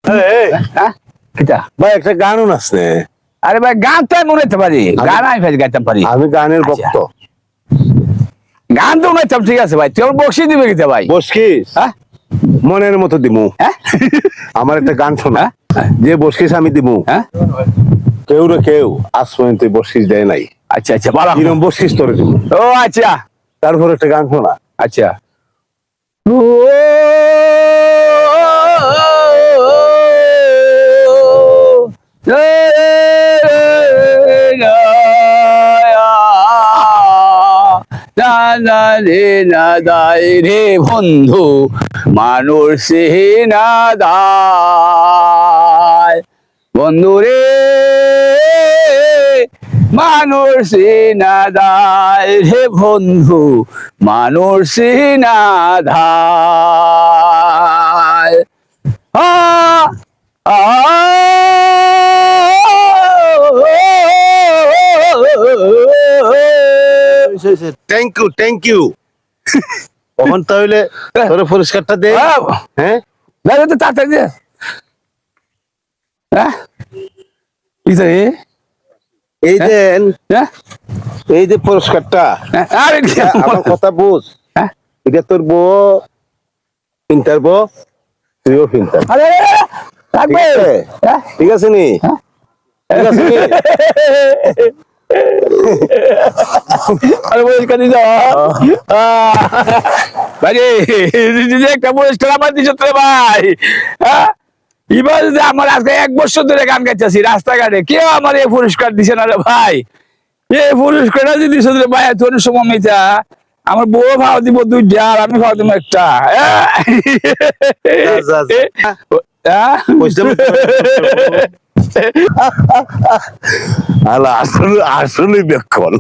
ভাই একটা গানও আছে। আরে ভাই গান তো আমি মনে পারি, গান আমি ভাই গাইতে পারি। আমি গানের ভক্ত। গান তো মনে ঠিক আছে ভাই, তোর বক্সি দিবে কিতা ভাই? বসকিস হ্যাঁ মনের মতো দিমু। হ্যাঁ আমার একটা গান শোনা, যে বসকিস আমি দিমু। হ্যাঁ কেউ রে কেউ আজ পর্যন্ত বসকিস দেয় নাই। আচ্ছা আচ্ছা ভালো। কিরম বসকিস তোরে দিমু। ও আচ্ছা তারপর একটা গান শোনা। আচ্ছা। ও রে বন্ধু মানুষ না দায়, বন্ধু রে মানুষ না দায় রে বন্ধু মানুষ না ধায়। আ আ থ্যাংক ইউ থ্যাংক ইউ। তখন তাহলে তোরে পুরস্কারটা দে। হ্যাঁ তো তাড়াতাড়ি দে। হ্যাঁ কি রে? এই দেন, হ্যাঁ এই যে পুরস্কারটা। আরে আমার কথা বুঝ। হ্যাঁ এটা তোর বউ ফিল্টার বউ, তুইও ফিল্টার। আরে থাকবে। ঠিক আছে নি? ঠিক আছে নি? আরে পুরস্কার দিছ ভাই রে, একটা পুরস্কার আমার দিছ তো ভাই। হ্যাঁ এবার যদি আমার আজকে 1 বছর ধরে গান গাইতেছি রাস্তাঘাটে, কেউ আমার এই পুরস্কার দিছে না রে ভাই। এই পুরস্কারটা যদি দিছ রে ভাই, তোর সময় মিতা আমার বউ ভাও দিব 2টা আর আমি ভাও দিব 1টা। যা, যা, যা। আলা আসলে আসলে বেকল।